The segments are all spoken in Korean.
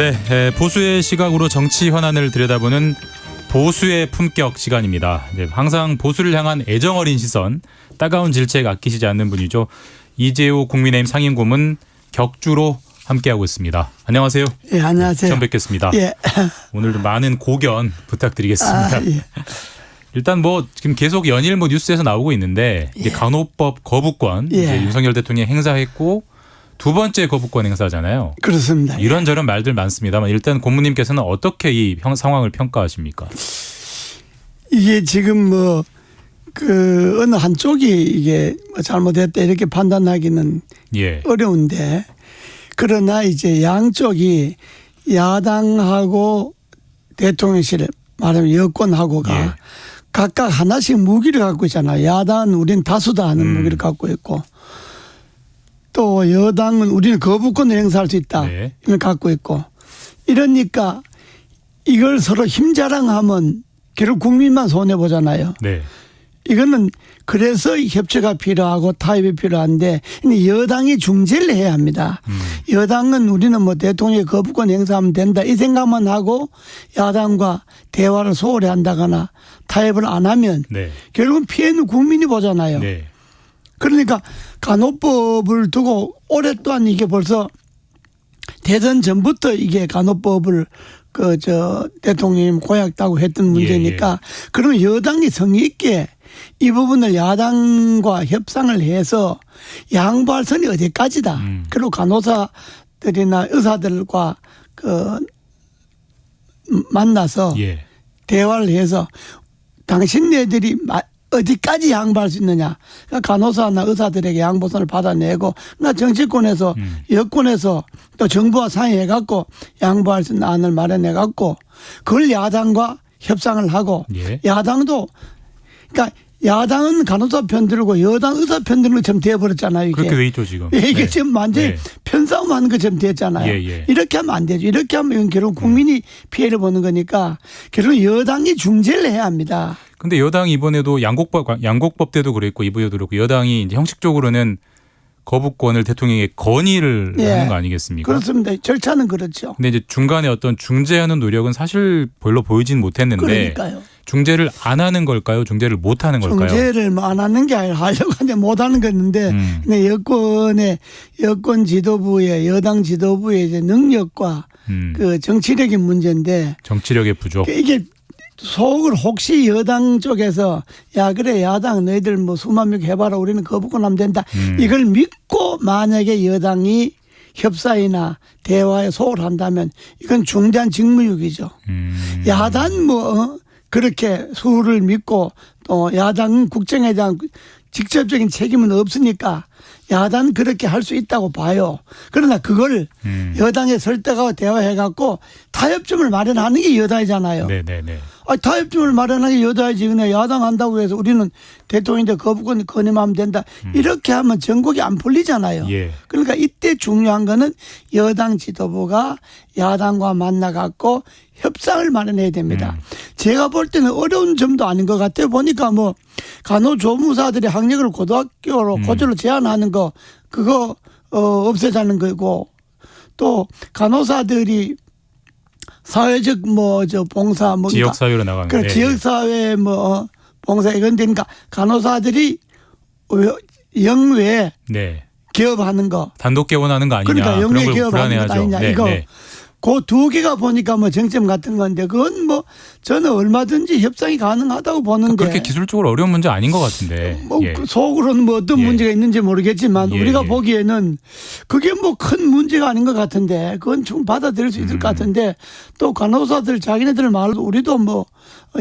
네, 보수의 시각으로 정치 현안을 들여다보는 보수의 품격 시간입니다. 항상 보수를 향한 애정어린 시선, 따가운 질책 아끼시지 않는 분이죠. 이재호 국민의힘 상임고문 격주로 함께하고 있습니다. 안녕하세요. 예, 안녕하세요. 처음 뵙겠습니다. 예. 오늘도 많은 고견 부탁드리겠습니다. 예. 일단 지금 계속 연일 뉴스에서 나오고 있는데 이제 간호법 거부권 이제 윤석열 대통령이 행사했고 두 번째 거부권 행사잖아요. 그렇습니다. 이런저런 말들 많습니다만 일단 고문님께서는 어떻게 이 상황을 평가하십니까? 이게 지금 어느 한쪽이 이게 잘못했다 이렇게 판단하기는 어려운데, 그러나 이제 양쪽이 야당하고 대통령실 말하면 여권하고가 각각 하나씩 무기를 갖고 있잖아요. 야당은 우리는 다수다 하는 무기를 갖고 있고, 또 여당은 우리는 거부권을 행사할 수 있다 이걸 갖고 있고, 이러니까 이걸 서로 힘자랑하면 결국 국민만 손해보잖아요. 이거는 그래서 협치가 필요하고 타협이 필요한데, 여당이 중재를 해야 합니다. 여당은 우리는 대통령의 거부권 행사하면 된다 이 생각만 하고 야당과 대화를 소홀히 한다거나 타협을 안 하면 결국은 피해는 국민이 보잖아요. 그러니까 간호법을 두고 오랫동안 이게 벌써 대선 전부터 이게 간호법을 대통령이 고약다고 했던 문제니까 그러면 여당이 성의 있게 이 부분을 야당과 협상을 해서 양보할 선이 어디까지다. 그리고 간호사들이나 의사들과 만나서 대화를 해서 당신네들이 어디까지 양보할 수 있느냐. 그러니까 간호사나 의사들에게 양보선을 받아내고, 정치권에서 여권에서 또 정부와 상의해갖고 양보할 수 있는 안을 마련해갖고 그걸 야당과 협상을 하고, 야당도 그러니까 야당은 간호사 편들고 여당 의사 편드는 것처럼 되어버렸잖아요. 이게. 그렇게 돼 있죠 지금. 이게 지금 완전히 편싸움하는 것처럼 됐잖아요. 이렇게 하면 안 되죠. 이렇게 하면 이건 결국 국민이 피해를 보는 거니까 결국 여당이 중재를 해야 합니다. 근데 여당이 이번에도 양곡법 때도 그랬고 이번에도 그렇고 여당이 이제 형식적으로는 거부권을 대통령에게 건의를 하는 거 아니겠습니까? 그렇습니다. 절차는 그렇죠. 근데 이제 중간에 어떤 중재하는 노력은 사실 별로 보이진 못했는데, 그러니까요. 중재를 안 하는 걸까요? 중재를 못 하는 걸까요? 중재를 안 하는 게 아니라 하려고 하는데 못 하는 거였는데, 근데 여권 지도부의 여당 지도부의 이제 능력과 정치력의 문제인데, 정치력의 부족. 이게 속을 혹시 여당 쪽에서 그래 야당 너희들 수만 명 해봐라 우리는 거부권 하면 된다 이걸 믿고 만약에 여당이 협상이나 대화에 속을 한다면 이건 중대한 직무유기죠. 야당 그렇게 수를 믿고 또 야당은 국정에 대한 직접적인 책임은 없으니까 야당은 그렇게 할 수 있다고 봐요. 그러나 그걸 여당에 설득하고 대화해갖고 타협점을 마련하는 게 여당이잖아요. 타협점을 마련하는 게 여당이지. 그냥 야당 한다고 해서 우리는 대통령인데 거부권 건의하면 된다. 이렇게 하면 전국이 안 풀리잖아요. 그러니까 이때 중요한 거는 여당 지도부가 야당과 만나갖고 협상을 마련해야 됩니다. 제가 볼 때는 어려운 점도 아닌 것 같아요. 보니까 간호조무사들이 학력을 고등학교로 고졸로 제한하는 거 그거 없애자는 거고, 또 간호사들이 사회적 봉사 지역사회로 나가는 거 지역사회 봉사 이건 되니까 간호사들이 영외 개업하는 거 단독 개원하는 거 아니냐. 그러니까 영외 그런 걸 개업하는 거 아니냐 이거. 그 두 개가 보니까 정점 같은 건데 그건 저는 얼마든지 협상이 가능하다고 보는데 그렇게 기술적으로 어려운 문제 아닌 것 같은데 속으로는 어떤 문제가 있는지 모르겠지만 우리가 보기에는 그게 큰 문제가 아닌 것 같은데 그건 좀 받아들일 수 있을 것 같은데, 또 간호사들 자기네들 말도 우리도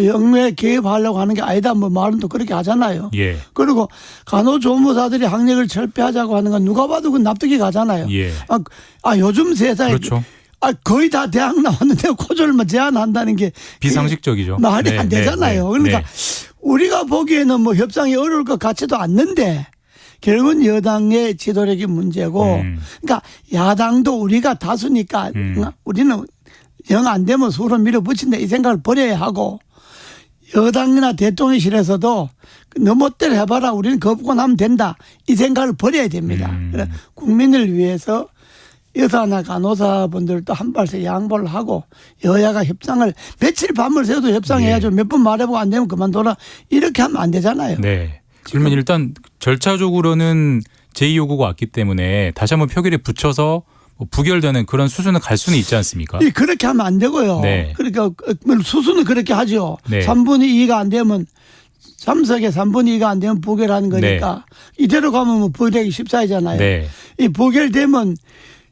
영외 개업하려고 하는 게 아니다 말은 또 그렇게 하잖아요. 그리고 간호조무사들이 학력을 철폐하자고 하는 건 누가 봐도 그건 납득이 가잖아요. 요즘 세상에 거의 다 대학 나왔는데 고졸만 제한한다는 게 비상식적이죠. 말이 안 되잖아요. 그러니까 우리가 보기에는 협상이 어려울 것 같지도 않는데 결국은 여당의 지도력이 문제고, 그러니까 야당도 우리가 다수니까 우리는 영 안 되면 수로 밀어붙인다 이 생각을 버려야 하고, 여당이나 대통령실에서도 너 멋대로 해봐라 우리는 거부권 하면 된다 이 생각을 버려야 됩니다. 국민을 위해서 여사나 간호사분들도 한 발씩 양보를 하고 여야가 협상을 며칠 밤을 새도 협상해야죠. 몇 번 말해보고 안 되면 그만둬라. 이렇게 하면 안 되잖아요. 네. 그러면 일단 절차적으로는 제2 요구가 왔기 때문에 다시 한번 표결에 붙여서 뭐 부결되는 그런 수순은 갈 수는 있지 않습니까? 그렇게 하면 안 되고요. 네. 그러니까 수순은 그렇게 하죠. 네. 3분의 2가 안 되면 참석에 3분의 2가 안 되면 부결하는 거니까 이대로 가면 뭐 부결하기 쉽사이잖아요. 네. 이 부결되면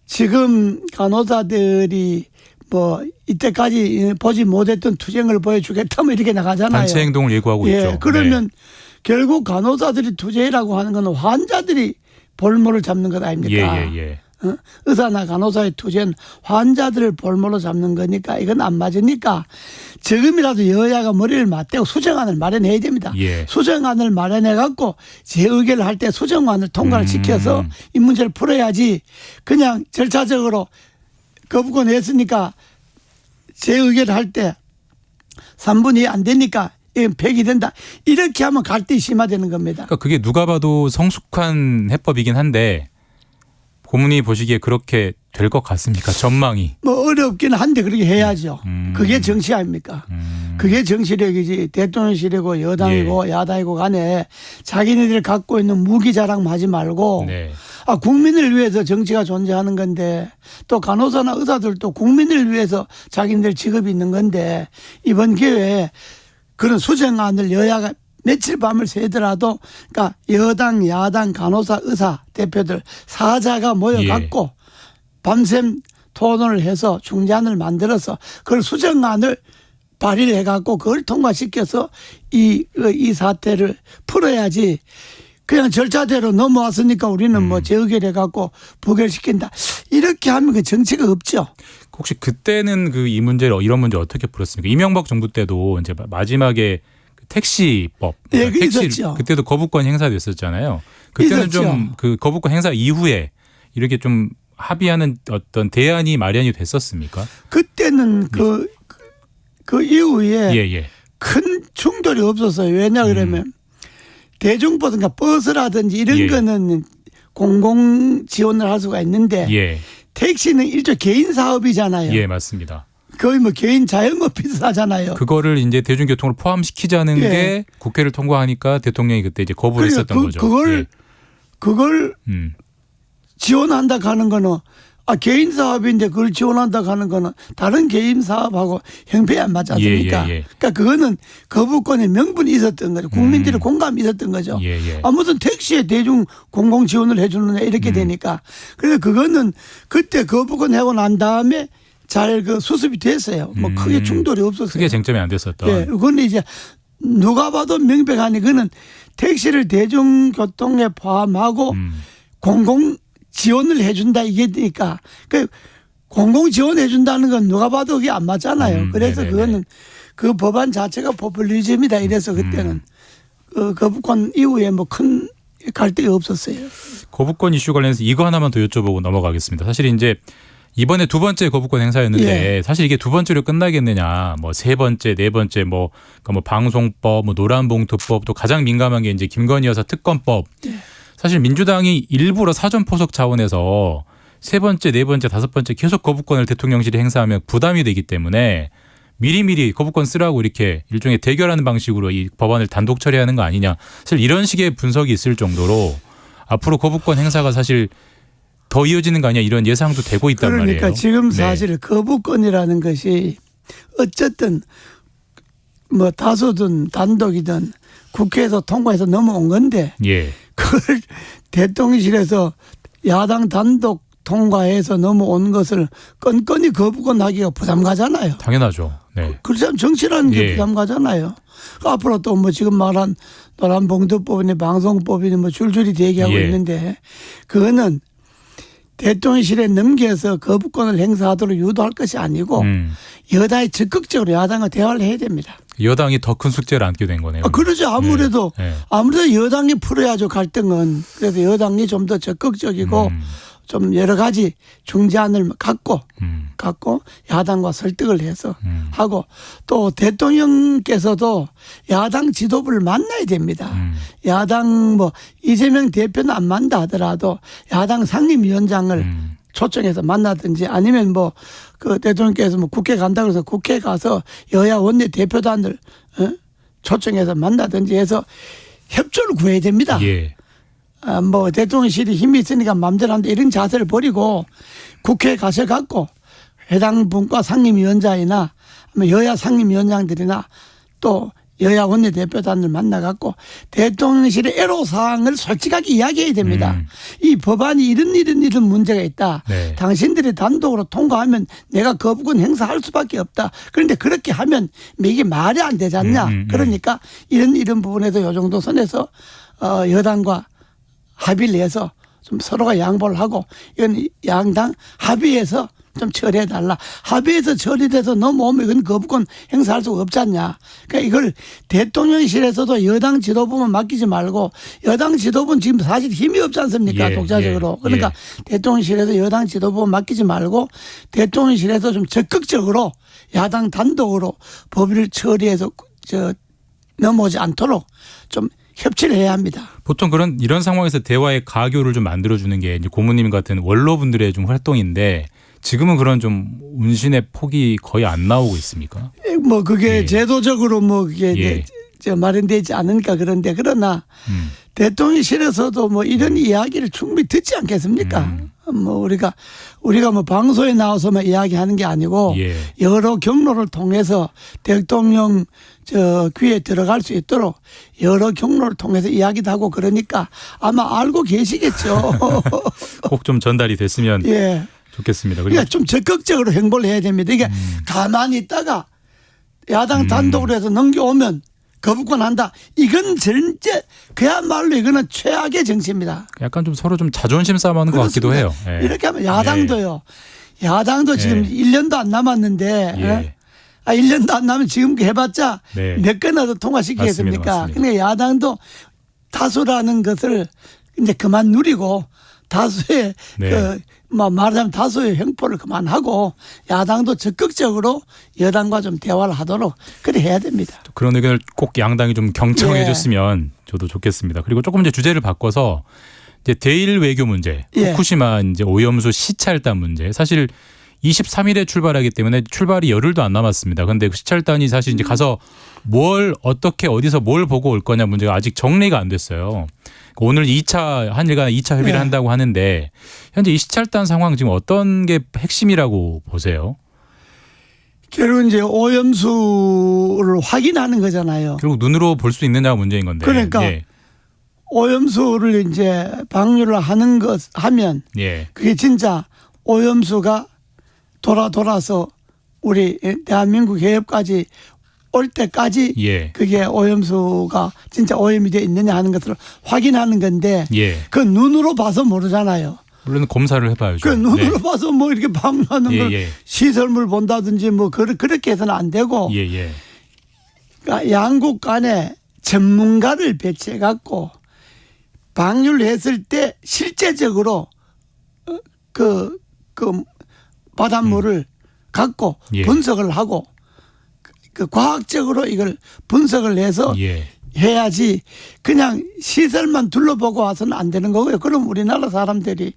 지금 간호사들이 뭐 이때까지 보지 못했던 투쟁을 보여주겠다면 이렇게 나가잖아요. 단체 행동을 예고하고 예, 있죠. 그러면 네. 결국 간호사들이 투쟁이라고 하는 건 환자들이 볼모를 잡는 것 아닙니까? 예. 의사나 간호사의 투쟁 환자들을 볼모로 잡는 거니까 이건 안 맞으니까 지금이라도 여야가 머리를 맞대고 수정안을 마련해야 됩니다. 예. 수정안을 마련해 갖고 재의결을 할 때 수정안을 통과를 시켜서 이 문제를 풀어야지 그냥 절차적으로 거부권 냈으니까 재의결을 할 때 3분이 안 되니까 이건 폐기된다. 이렇게 하면 갈등이 심화되는 겁니다. 그러니까 그게 누가 봐도 성숙한 해법이긴 한데 고문이 보시기에 그렇게 될 것 같습니까? 전망이. 뭐 어렵긴 한데 그렇게 해야죠. 그게 정치 아닙니까? 그게 정치력이지 대통령실이고 여당이고 야당이고 간에 자기네들이 갖고 있는 무기 자랑 하지 말고 네. 국민을 위해서 정치가 존재하는 건데 또 간호사나 의사들도 국민을 위해서 자기네들 직업이 있는 건데 이번 기회에 그런 수정안을 여야가 며칠 밤을 새더라도 그러니까 여당, 야당, 간호사, 의사 대표들 사자가 모여갖고 밤샘 토론을 해서 중재안을 만들어서 그걸 수정안을 발의를 해갖고 그걸 통과시켜서 이 사태를 풀어야지 그냥 절차대로 넘어왔으니까 우리는 뭐 재의결해갖고 부결시킨다. 이렇게 하면 그 정치가 없죠. 혹시 그때는 그 이 문제를 이런 문제 어떻게 풀었습니까? 이명박 정부 때도 이제 마지막에 택시법, 예, 그 택시 있었죠. 그때도 거부권 행사됐었잖아요. 그때는 있었죠. 좀 그 거부권 행사 이후에 이렇게 좀 합의하는 어떤 대안이 마련이 됐었습니까? 그때는 그 이후에 예. 큰 충돌이 없었어요. 왜냐 그러면 대중버스가 버스라든지 이런 예. 거는 공공 지원을 할 수가 있는데 예. 택시는 일종 개인 사업이잖아요. 예, 맞습니다. 거의 뭐 개인 자영업 비슷하잖아요. 그거를 이제 대중교통으로 포함시키자는 예. 게 국회를 통과하니까 대통령이 그때 이제 거부를 그러니까 했었던 거죠. 그걸 예. 지원한다 하는 거는 개인 사업인데 그걸 지원한다 하는 거는 다른 개인 사업하고 형편이 안 맞지 않습니까? 예. 그러니까 그거는 거부권의 명분이 있었던 거죠. 국민들의 공감이 있었던 거죠. 예. 무슨 택시에 대중 공공 지원을 해주느냐 이렇게 되니까. 그래서 그거는 그때 거부권 하고 난 다음에 잘 그 수습이 됐어요. 뭐 크게 충돌이 없었어요. 크게 쟁점이 안 됐었던. 예. 그건 이제 누가 봐도 명백하니 그는 택시를 대중교통에 포함하고 공공 지원을 해준다 이게니까 그 공공 지원해 준다는 건 누가 봐도 그게 안 맞잖아요. 그래서 네네네. 그거는 그 법안 자체가 포퓰리즘이다 이래서 그때는 그 거부권 이후에 뭐 큰 갈등이 없었어요. 거부권 이슈 관련해서 이거 하나만 더 여쭤보고 넘어가겠습니다. 사실 이제 이번에 두 번째 거부권 행사였는데 예. 사실 이게 두 번째로 끝나겠느냐, 뭐 세 번째, 네 번째, 뭐 방송법, 뭐 노란봉투법, 또 가장 민감한 게 이제 김건희 여사 특검법. 예. 사실 민주당이 일부러 사전 포석 차원에서 세 번째, 네 번째, 다섯 번째 계속 거부권을 대통령실이 행사하면 부담이 되기 때문에 미리미리 거부권 쓰라고 이렇게 일종의 대결하는 방식으로 이 법안을 단독 처리하는 거 아니냐. 사실 이런 식의 분석이 있을 정도로 앞으로 거부권 행사가 사실 더 이어지는 거 아니야 이런 예상도 되고 있단 말이에요. 그러니까 지금 네. 사실 거부권이라는 것이 어쨌든 뭐 다수든 단독이든 국회에서 통과해서 넘어온 건데 예. 그걸 대통령실에서 야당 단독 통과해서 넘어온 것을 건건히 거부권 하기가 부담 가잖아요. 당연하죠. 네. 그렇다면 정치라는 게 예. 부담 가잖아요. 앞으로 또 뭐 지금 말한 노란봉투법이니 방송법이니 뭐 줄줄이 대기하고 예. 있는데 그거는 대통령실에 넘겨서 거부권을 행사하도록 유도할 것이 아니고 여당이 적극적으로 야당과 대화를 해야 됩니다. 여당이 더 큰 숙제를 안게 된 거네요. 그러죠. 아무래도 네. 아무래도 여당이 풀어야죠 갈등은. 그래서 여당이 좀 더 적극적이고 좀 여러 가지 중재안을 갖고 야당과 설득을 해서 하고 또 대통령께서도 야당 지도부를 만나야 됩니다. 야당 뭐 이재명 대표는 안 만나 하더라도 야당 상임위원장을 초청해서 만나든지 아니면 뭐 그 대통령께서 뭐 국회 간다고 해서 국회 가서 여야 원내 대표단들 초청해서 만나든지 해서 협조를 구해야 됩니다. 예. 뭐 대통령실이 힘이 있으니까 마음대로 한다 이런 자세를 버리고 국회에 가셔갖고 해당 분과 상임위원장이나 여야 상임위원장들이나 또 여야 원내대표단을 만나갖고 대통령실의 애로사항을 솔직하게 이야기해야 됩니다. 이 법안이 이런 문제가 있다. 네. 당신들이 단독으로 통과하면 내가 거부권 행사할 수밖에 없다. 그런데 그렇게 하면 이게 말이 안 되지 않냐. 그러니까 이런 부분에서 요 정도 선에서 여당과 합의를 해서 좀 서로가 양보를 하고 이건 양당 합의해서 좀 처리해달라. 합의해서 처리돼서 넘어오면 이건 거부권 행사할 수가 없지 않냐. 그러니까 이걸 대통령실에서도 여당 지도부만 맡기지 말고 여당 지도부는 지금 사실 힘이 없지 않습니까? 예, 독자적으로. 예, 그러니까 대통령실에서 여당 지도부만 맡기지 말고 대통령실에서 좀 적극적으로 야당 단독으로 법을 처리해서 넘어오지 않도록 좀 협치를 해야 합니다. 보통 이런 상황에서 대화의 가교를 좀 만들어주는 게 이제 고모님 같은 원로분들의 좀 활동인데 지금은 그런 좀 운신의 폭이 거의 안 나오고 있습니까? 뭐 그게 예. 제도적으로 뭐 그게 마련되지 않으니까 그런데 그러나 대통령실에서도 뭐 이런 이야기를 충분히 듣지 않겠습니까? 뭐 우리가 뭐 방송에 나와서만 이야기하는 게 아니고 예. 여러 경로를 통해서 대통령 귀에 들어갈 수 있도록 여러 경로를 통해서 이야기도 하고 그러니까 아마 알고 계시겠죠. 꼭 좀 전달이 됐으면 예. 좋겠습니다. 그러니까 좀 적극적으로 행보를 해야 됩니다. 이게 가만히 있다가 야당 단독으로 해서 넘겨오면 거부권 한다. 이건 전제 그야말로 이거는 최악의 정치입니다. 약간 좀 서로 좀 자존심 싸움하는 것 같기도 해요. 예. 이렇게 하면 야당도요. 야당도 지금 1년도 안 남았는데 예. 1년도 안 남으면 지금 해봤자 네. 몇 건이나 더 통과시키겠습니까? 맞습니다. 그러니까 야당도 다수라는 것을 이제 그만 누리고 다수의 네. 말하자면 다수의 횡포를 그만하고 야당도 적극적으로 여당과 좀 대화를 하도록 그래 해야 됩니다. 그런 의견을 꼭 양당이 좀 경청해 예. 줬으면 저도 좋겠습니다. 그리고 조금 이제 주제를 바꿔서 이제 대일 외교 문제, 예. 후쿠시마 이제 오염수 시찰단 문제. 사실 23일에 출발하기 때문에 출발이 열흘도 안 남았습니다. 그런데 시찰단이 사실 이제 가서 뭘 어떻게 어디서 뭘 보고 올 거냐 문제가 아직 정리가 안 됐어요. 오늘 2차 한일 간에 2차 협의를 네. 한다고 하는데 현재 이 시찰단 상황 지금 어떤 게 핵심이라고 보세요? 결국 이제 오염수를 확인하는 거잖아요. 결국 눈으로 볼 수 있느냐가 문제인 건데. 그러니까 예. 오염수를 이제 방류를 하면 예. 그게 진짜 오염수가 돌아서 우리 대한민국 해협까지 올 때까지 예. 그게 오염수가 진짜 오염이 되어 있느냐 하는 것을 확인하는 건데 예. 그 눈으로 봐서 모르잖아요. 물론 검사를 해봐야죠. 그 눈으로 네. 봐서 뭐 이렇게 방류하는 예, 걸 예. 시설물 본다든지 뭐 그렇게 해서는 안 되고 예, 예. 그러니까 양국 간에 전문가를 배치해 갖고 방류를 했을 때 실제적으로 그 바닷물을 갖고 예. 분석을 하고 그 과학적으로 이걸 분석을 해서 예. 해야지 그냥 시설만 둘러보고 와서는 안 되는 거고요. 그럼 우리나라 사람들이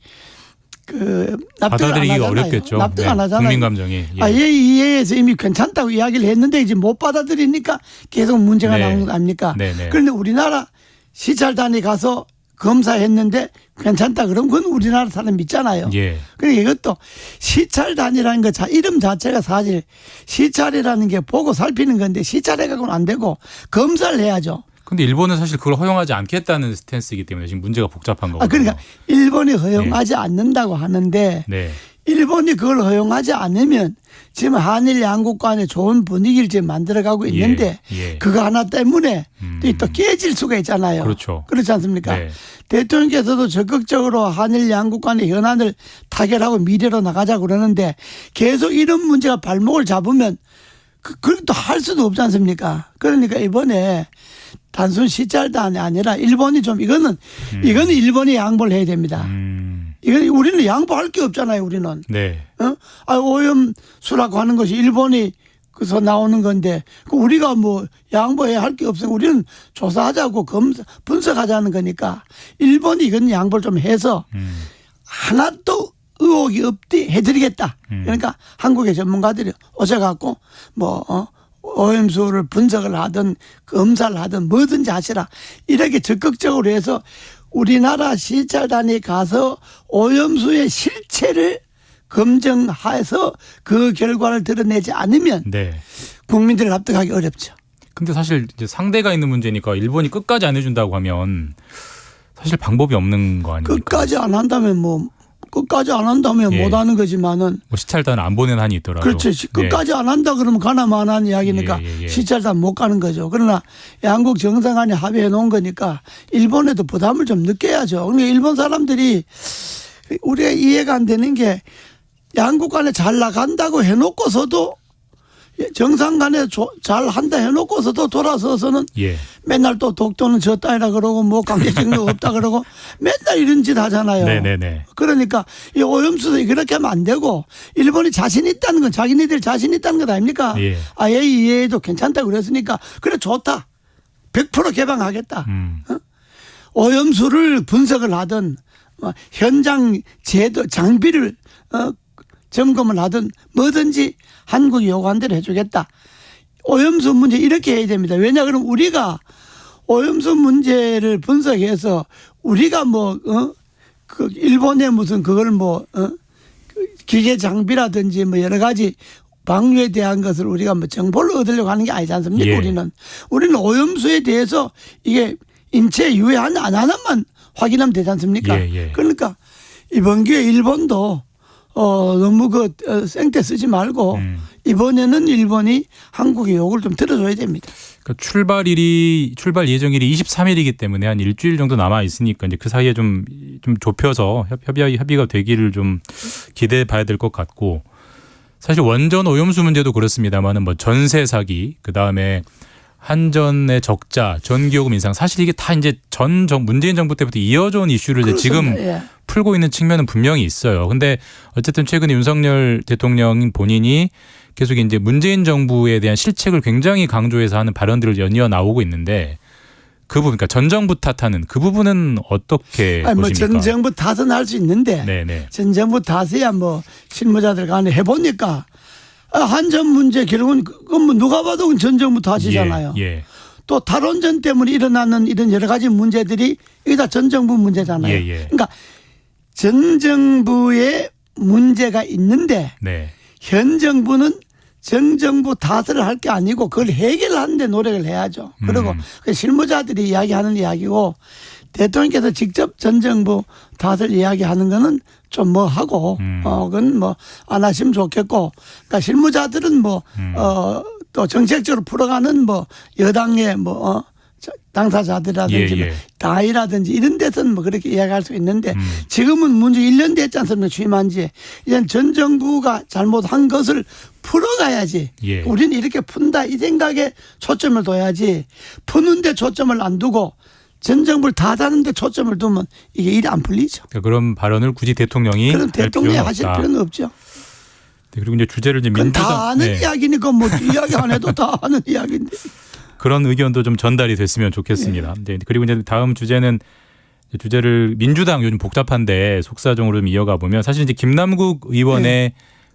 납득을 안 받아들이기 하잖아요. 어렵겠죠. 납득 안 네. 하잖아요. 국민 감정이. 예. 이해해서 이미 괜찮다고 이야기를 했는데 이제 못 받아들이니까 계속 문제가 네. 나오는 거 아닙니까? 네, 네. 그런데 우리나라 시찰단이 가서 검사했는데 괜찮다 그럼 그건 우리나라 사람 믿잖아요. 예. 그러니까 이것도 시찰단이라는 것 이름 자체가 사실 시찰이라는 게 보고 살피는 건데 시찰해 갖고는 안 되고 검사를 해야죠. 근데 일본은 사실 그걸 허용하지 않겠다는 스탠스이기 때문에 지금 문제가 복잡한 거거든요. 그러니까 일본이 허용하지 않는다고 하는데 네. 일본이 그걸 허용하지 않으면 지금 한일 양국 간에 좋은 분위기를 지금 만들어가고 있는데 예. 그거 하나 때문에 또 깨질 수가 있잖아요. 그렇죠. 그렇지 않습니까? 네. 대통령께서도 적극적으로 한일 양국 간의 현안을 타결하고 미래로 나가자고 그러는데 계속 이런 문제가 발목을 잡으면 그것도 할 수도 없지 않습니까? 그러니까 이번에 단순 시찰단이 아니라 일본이 좀 이거는 일본이 양보를 해야 됩니다. 이건 우리는 양보할 게 없잖아요. 우리는 네. 오염수라고 하는 것이 일본이 그래서 나오는 건데 우리가 뭐 양보해야 할 게 없어요. 우리는 조사하자고 분석하자는 거니까 일본이 이건 양보를 좀 해서 하나도 의혹이 없디 해드리겠다. 그러니까 한국의 전문가들이 오셔갖고 오염수를 분석을 하든 검사를 하든 뭐든지 하시라. 이렇게 적극적으로 해서 우리나라 시찰단이 가서 오염수의 실체를 검증해서 그 결과를 드러내지 않으면 네. 국민들을 납득하기 어렵죠. 근데 사실 이제 상대가 있는 문제니까 일본이 끝까지 안 해준다고 하면 사실 방법이 없는 거 아닙니까? 끝까지 안 한다면 예. 못 하는 거지만은 뭐 시찰단을 안 보낸 한이 있더라도. 그렇죠. 끝까지 안 한다 그러면 가나마나한 이야기니까 예. 시찰단 못 가는 거죠. 그러나 양국 정상간에 합의해 놓은 거니까 일본에도 부담을 좀 느껴야죠. 그러니까 일본 사람들이 우리가 이해가 안 되는 게 양국 간에 잘 나간다고 해놓고서도 정상 간에 잘 한다 해놓고서도 돌아서서는 예. 맨날 또 독도는 저 따위라 그러고 뭐 강제징용 없다 그러고 맨날 이런 짓 하잖아요. 네네네. 그러니까 이 오염수도 그렇게 하면 안 되고 일본이 자신 있다는 건 자기네들 자신 있다는 것 아닙니까? 예. IAEA도 괜찮다고 그랬으니까 그래 좋다. 100% 개방하겠다. 오염수를 분석을 하든 현장 제도 장비를 점검을 하든 뭐든지 한국이 요구한 대로 해주겠다. 오염수 문제 이렇게 해야 됩니다. 왜냐 그러면 우리가 오염수 문제를 분석해서 우리가 그 일본의 무슨 그걸 기계 장비라든지 여러 가지 방류에 대한 것을 우리가 정보를 얻으려고 하는 게 아니지 않습니까? 예. 우리는 오염수에 대해서 이게 인체에 유해하냐 안 하냐만 확인하면 되지 않습니까? 예. 그러니까 이번 기회에 일본도 너무 생떼 쓰지 말고 이번에는 일본이 한국의 요구를 좀 들어줘야 됩니다. 그러니까 출발 예정일이 23일이기 때문에 한 일주일 정도 남아 있으니까 이제 그 사이에 좀 좁혀서 협의가 되기를 좀 기대해 봐야 될 것 같고, 사실 원전 오염수 문제도 그렇습니다만은 전세 사기, 그 다음에 한전의 적자, 전기요금 인상, 사실 이게 다 이제 문재인 정부 때부터 이어져 온 이슈를 이제 지금 예. 풀고 있는 측면은 분명히 있어요. 근데 어쨌든 최근에 윤석열 대통령 본인이 계속 이제 문재인 정부에 대한 실책을 굉장히 강조해서 하는 발언들을 연이어 나오고 있는데, 그 부분, 그러니까 전 정부 탓하는 그 부분은 어떻게 보십니까? 전 정부 탓은 할 수 있는데 네네. 전 정부 탓이야 실무자들 간에 해보니까 한전 문제 결국은 그건 누가 봐도 전 정부 탓이잖아요. 예. 또 탈원전 때문에 일어나는 이런 여러 가지 문제들이 이게 다 전 정부 문제잖아요. 예. 그러니까 전 정부의 문제가 있는데 네. 현 정부는 전 정부 탓을 할 게 아니고 그걸 해결하는 데 노력을 해야죠. 그리고 그 실무자들이 이야기하는 이야기고 대통령께서 직접 전 정부 탓을 이야기하는 거는 좀 하고 그건 안 하시면 좋겠고, 그러니까 실무자들은 또 정책적으로 풀어가는 여당의 당사자들이라든지 당이라든지 이런 데서는 그렇게 이야기할 수 있는데 지금은 문제 1년 됐지 않습니까? 취임한 지. 이제 전 정부가 잘못한 것을 풀어가야지. 예. 우리는 이렇게 푼다 이 생각에 초점을 둬야지, 푸는데 초점을 안 두고 전 정부를 다 다는데 초점을 두면 이게 일이 안 풀리죠. 그러니까 그런 발언을 굳이 대통령이 그럼 대통령이 할 하실 필요는 없다. 필요는 없죠. 네, 그리고 이제 주제를 이제 그건 민주당 다 아는 이야기니까 이야기 안 해도 다 아는 이야기인데. 그런 의견도 좀 전달이 됐으면 좋겠습니다. 네. 그리고 이제 다음 주제는 주제를 민주당 요즘 복잡한데 속사정으로 좀 이어가 보면, 사실 이제 김남국 의원의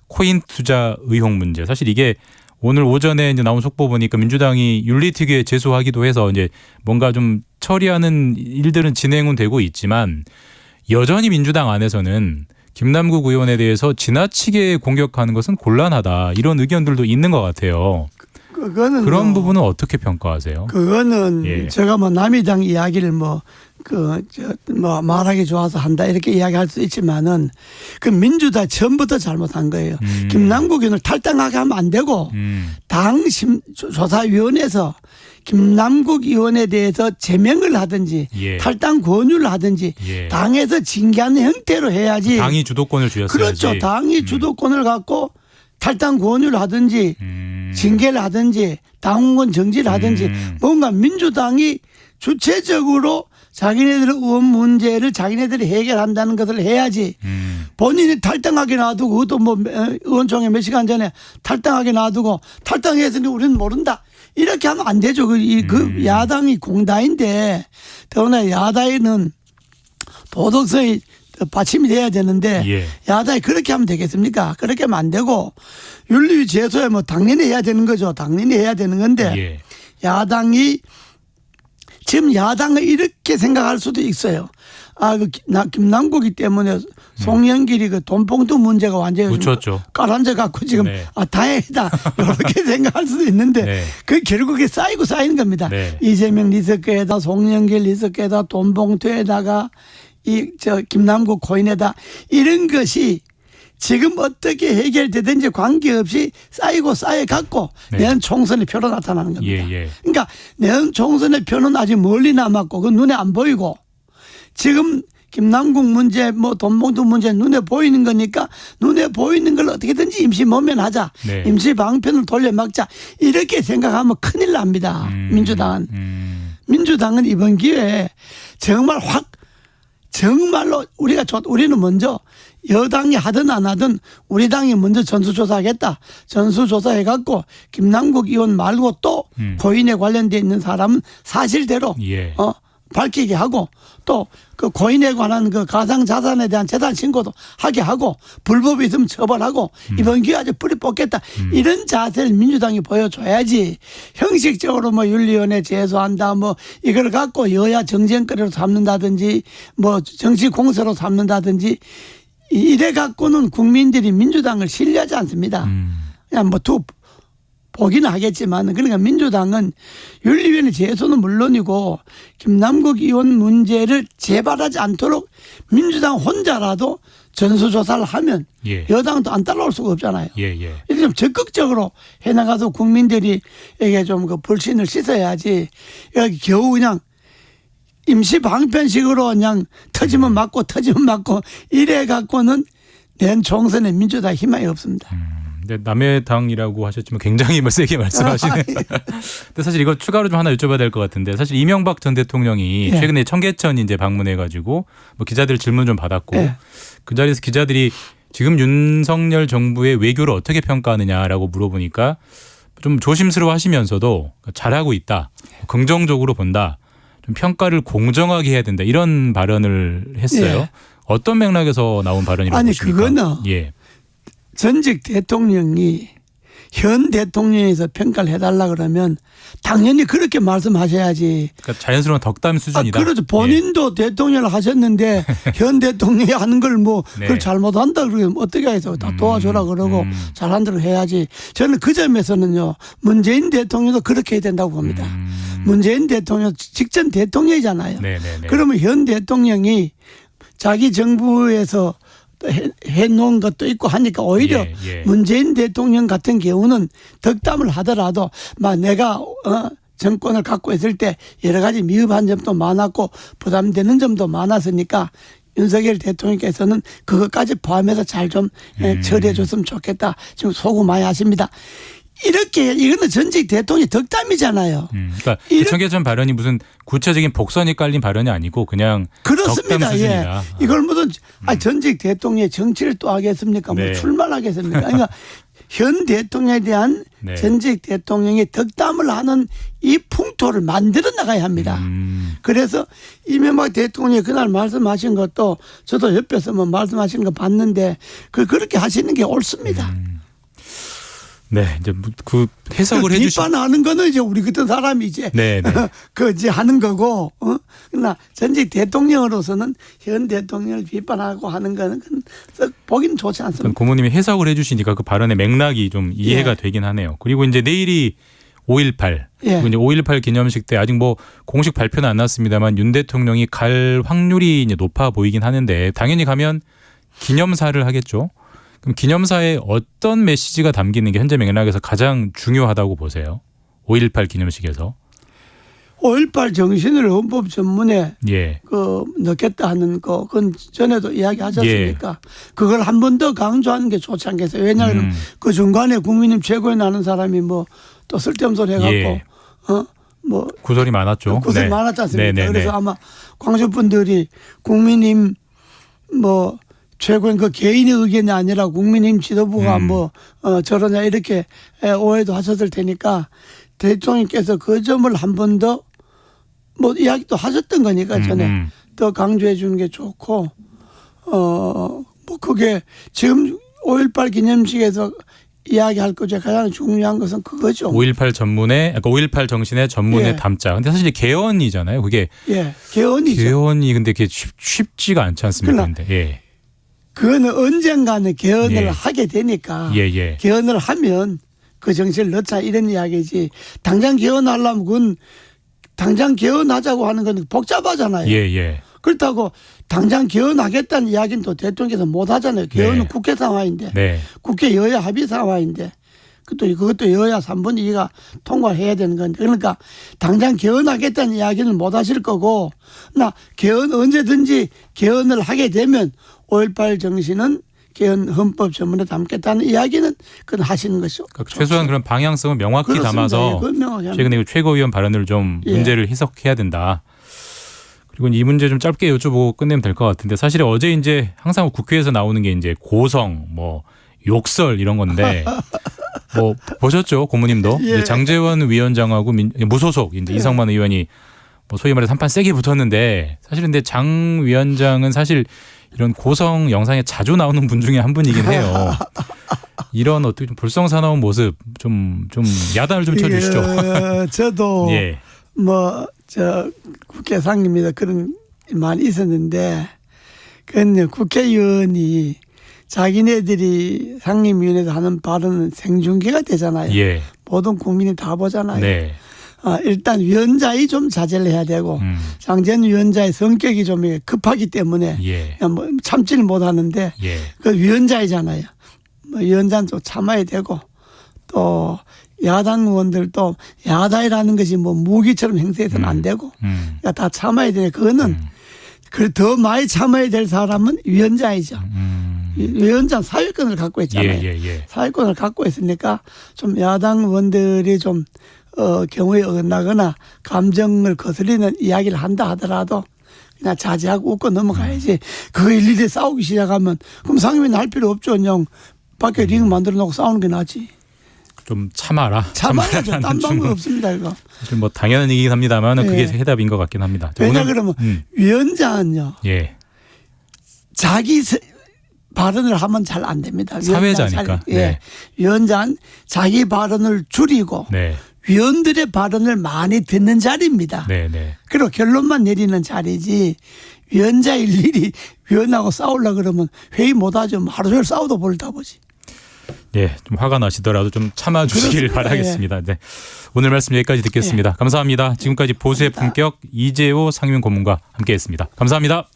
코인 투자 의혹 문제, 사실 이게 오늘 오전에 이제 나온 속보 보니까 민주당이 윤리특위에 제소하기도 해서 이제 뭔가 좀 처리하는 일들은 진행은 되고 있지만, 여전히 민주당 안에서는 김남국 의원에 대해서 지나치게 공격하는 것은 곤란하다, 이런 의견들도 있는 것 같아요. 그거는 그런 부분은 어떻게 평가하세요? 그거는 제가 남의당 이야기를 말하기 좋아서 한다 이렇게 이야기할 수 있지만은 그 민주당 처음부터 잘못한 거예요. 김남국 의원을 탈당하게 하면 안 되고 당 조사위원회에서 김남국 의원에 대해서 제명을 하든지 탈당 권유를 하든지 당에서 징계하는 형태로 해야지. 당이 주도권을 쥐었어야지. 그렇죠. 당이 주도권을 갖고 탈당 권유를 하든지 징계를 하든지 당원권 정지를 하든지 뭔가 민주당이 주체적으로 자기네들의 의원 문제를 자기네들이 해결한다는 것을 해야지. 본인이 탈당하게 놔두고 그것도 의원총회 몇 시간 전에 탈당하게 놔두고 탈당했으니 우리는 모른다, 이렇게 하면 안 되죠. 그 야당이 공다인데, 더구나 야당에는 도덕성이 받침이 돼야 되는데 예. 야당이 그렇게 하면 되겠습니까? 그렇게 하면 안 되고 윤리 제소에 뭐 당연히 해야 되는 거죠. 당연히 해야 되는 건데 예. 야당이 지금 야당은 이렇게 생각할 수도 있어요. 김남국이 때문에 송영길이 그 돈봉투 문제가 완전히 묻혔죠. 깔아앉아 갖고 지금 네. 다행이다 이렇게 생각할 수도 있는데 네. 그 결국에 쌓이고 쌓이는 겁니다. 네. 이재명 리스크에다 송영길 리스크에다 돈봉투에다가 김남국 코인에다 이런 것이 지금 어떻게 해결되든지 관계없이 쌓이고 쌓여갖고 네. 내년 총선의 표로 나타나는 겁니다. 예. 그러니까 내년 총선의 표는 아직 멀리 남았고 그 눈에 안 보이고 지금 김남국 문제 뭐 돈봉투 문제 눈에 보이는 거니까 눈에 보이는 걸 어떻게든지 임시 모면하자. 네. 임시 방편을 돌려막자. 이렇게 생각하면 큰일 납니다. 민주당은. 민주당은 이번 기회에 정말 정말로 우리는 먼저 여당이 하든 안 하든 우리 당이 먼저 전수조사하겠다. 전수조사해갖고 김남국 의원 말고 또 고인에 관련돼 있는 사람은 사실대로 예. 밝히게 하고 또 그 고인에 관한 그 가상 자산에 대한 재산 신고도 하게 하고 불법이 있으면 처벌하고 이번 기회에 아주 뿌리 뽑겠다. 이런 자세를 민주당이 보여줘야지 형식적으로 뭐 윤리위원회 제소한다 뭐 이걸 갖고 여야 정쟁거리로 삼는다든지 뭐 정치 공세로 삼는다든지 이래 갖고는 국민들이 민주당을 신뢰하지 않습니다. 그냥 뭐 보기는 하겠지만 그러니까 민주당은 윤리위원회 제소는 물론이고 김남국 의원 문제를 재발하지 않도록 민주당 혼자라도 전수조사를 하면 예. 여당도 안 따라올 수가 없잖아요. 예. 이렇게 좀 적극적으로 해나가서 국민들이 이게 좀 그 불신을 씻어야지 여기 겨우 그냥 임시 방편식으로 그냥 터지면 맞고 이래 갖고는 내년 총선에 민주당 희망이 없습니다. 근데 남의 당이라고 하셨지만 굉장히 세게 말씀하시네요. 근데 사실 이거 추가로 좀 하나 여쭤봐야 될 것 같은데 사실 이명박 전 대통령이 예. 최근에 청계천 이제 방문해가지고 뭐 기자들 질문 좀 받았고 예. 그 자리에서 기자들이 지금 윤석열 정부의 외교를 어떻게 평가하느냐라고 물어보니까 좀 조심스러워하시면서도 잘하고 있다, 긍정적으로 본다, 좀 평가를 공정하게 해야 된다 이런 발언을 했어요. 예. 어떤 맥락에서 나온 발언이라고 아니 보십니까? 그거는 예. 전직 대통령이 현 대통령에서 평가를 해달라 그러면 당연히 그렇게 말씀하셔야지. 그러니까 자연스러운 덕담 수준이다. 그렇죠. 본인도 대통령을 하셨는데 현 대통령이 하는 걸 뭐 네. 그걸 잘못한다 그러면 어떻게 해서 다 도와줘라 그러고 잘한 대로 해야지. 저는 그 점에서는요. 문재인 대통령도 그렇게 해야 된다고 봅니다. 문재인 대통령 직전 대통령이잖아요. 네네네. 그러면 현 대통령이 자기 정부에서 해놓은 것도 있고 하니까 오히려 예. 문재인 대통령 같은 경우는 덕담을 하더라도 막 내가 정권을 갖고 있을 때 여러 가지 미흡한 점도 많았고 부담되는 점도 많았으니까 윤석열 대통령께서는 그것까지 포함해서 잘 좀 처리해 줬으면 좋겠다. 지금 소구 많이 하십니다. 이렇게 이거는 전직 대통령의 덕담이잖아요. 그러니까 그 청계천 발언이 무슨 구체적인 복선이 깔린 발언이 아니고 그냥 그렇습니다. 덕담 수준이다. 예. 이걸 무슨 전직 대통령의 정치를 또 하겠습니까? 네. 뭐 출마하겠습니까? 그러니까 현 대통령에 대한 네. 전직 대통령의 덕담을 하는 이 풍토를 만들어 나가야 합니다. 그래서 이명박 대통령이 그날 말씀하신 것도 저도 옆에서 뭐 말씀하시는 거 봤는데 그렇게 하시는 게 옳습니다. 네, 이제 그 해석을 해주시. 비판하는 거는 이제 우리 같은 사람이 이제 네. 그 이제 하는 거고, 그러나 전직 대통령으로서는 현 대통령을 비판하고 하는 거는 썩 보기는 좋지 않습니다. 고모님이 해석을 해주시니까 그 발언의 맥락이 좀 이해가 예. 되긴 하네요. 그리고 이제 내일이 5.18. 예. 그리고 이제 5.18 기념식 때 아직 뭐 공식 발표는 안 났습니다만 윤 대통령이 갈 확률이 이제 높아 보이긴 하는데 당연히 가면 기념사를 하겠죠. 그럼 기념사에 어떤 메시지가 담기는 게 현재 맥락에서 가장 중요하다고 보세요? 5.18 기념식에서. 5.18 정신을 헌법 전문에 예. 넣겠다 하는 거, 그건 전에도 이야기하셨으니까 그걸 한 번 더 강조하는 게 좋지 않겠어요? 왜냐하면 그 중간에 국민님 최고에 나는 사람이 뭐 또 쓸데없는 소리 해갖고 예. 뭐 구설이 많았죠. 구설이 네. 많았지 않습니까? 네네네. 그래서 아마 광주 분들이 국민님 뭐 최고인 그 개인의 의견이 아니라 국민힘 지도부가 저러냐 이렇게 오해도 하셨을 테니까 대통령께서 그 점을 한 번 더 뭐 이야기도 하셨던 거니까 전에 더 강조해 주는 게 좋고 뭐 그게 지금 5.18 기념식에서 이야기할 것 중에 가장 중요한 것은 그거죠. 5.18 전문에, 그러니까 5.18 정신의 전문에 예. 담자. 근데 사실 이제 개헌이잖아요. 그게 예, 개헌이죠. 개헌이 근데 그게 쉽지가 않지 않습니까? 그러나 근데 예. 그거는 언젠가는 개헌을 예. 하게 되니까 예, 예. 개헌을 하면 그 정신을 넣자 이런 이야기지. 당장 개헌하려면 그건 당장 개헌하자고 하는 건 복잡하잖아요. 예, 예. 그렇다고 당장 개헌하겠다는 이야기는 또 대통령께서 못 하잖아요. 개헌은 네. 국회 상황인데 네. 국회 여야 합의 상황인데 그것도 여야 3분의 2가 통과해야 되는 건데 그러니까 당장 개헌하겠다는 이야기는 못 하실 거고 나 개헌 언제든지 개헌을 하게 되면 5.18 정신은 개헌 헌법 전문에 담겠다는 이야기는 그건 하시는 것이죠. 그러니까 최소한 그런 방향성을 명확히 그렇습니다. 담아서 예, 그건 명확히 합니다. 최근에 그 최고위원 발언을 좀 예. 문제를 해석해야 된다. 그리고 이 문제 좀 짧게 여쭤보고 끝내면 될 것 같은데 사실 어제 이제 항상 국회에서 나오는 게 이제 고성, 뭐 욕설 이런 건데 뭐 보셨죠 고모님도 예. 이제 장제원 위원장하고 무소속 이제 이성만 의원이 뭐 소위 말해서 한판 세게 붙었는데 사실 근데 장 위원장은 사실 이런 고성 영상에 자주 나오는 분 중에 한 분이긴 해요. 이런 어떻게 좀 불성사나운 모습 좀 야단을 좀 쳐주시죠. 예, 저도 예. 뭐 저 국회 상임위에서 그런 일 많이 있었는데 그건 국회의원이 자기네들이 상임위원회에서 하는 발언은 생중계가 되잖아요. 예. 모든 국민이 다 보잖아요. 네. 일단 위원장이 좀 자제를 해야 되고 장제원 위원장의 성격이 좀 급하기 때문에 예. 그냥 뭐 참지를 못하는데 예. 그 위원장이잖아요. 뭐 위원장 좀 참아야 되고 또 야당 의원들도 야당이라는 것이 뭐 무기처럼 행세해서는 안 되고 그러니까 다 참아야 되네. 그거는 그 더 많이 참아야 될 사람은 위원장이죠. 위원장 사회권을 갖고 있잖아요. 예. 사회권을 갖고 있으니까 좀 야당 의원들이 좀 경우에 어긋나거나 감정을 거스리는 이야기를 한다 하더라도 그냥 자제하고 웃고 넘어가야지. 그거 일일이 싸우기 시작하면 그럼 상임위는 할 필요 없죠. 그냥 밖에 링 만들어 놓고 싸우는 게 낫지. 좀 참아라. 참아야죠. 딴 방법 충분- 없습니다. 이거. 사실 뭐 당연한 얘기긴 합니다만 그게 예. 해답인 것 같긴 합니다. 왜냐 오늘- 그러면 위원장은요. 예. 자기 발언을 하면 잘 안 됩니다. 사회자니까. 예. 네. 위원장은 자기 발언을 줄이고 네. 위원들의 발언을 많이 듣는 자리입니다. 네. 네. 그리고 결론만 내리는 자리지 위원자 일일이 위원하고 싸우려고 그러면 회의 못하죠. 하루 종일 싸워도 볼다 보지. 예, 좀 화가 나시더라도 좀 참아주시길 그렇습니다. 바라겠습니다. 네. 오늘 말씀 여기까지 듣겠습니다. 감사합니다. 지금까지 보수의 품격 이재호 상임위 고문과 함께했습니다. 감사합니다.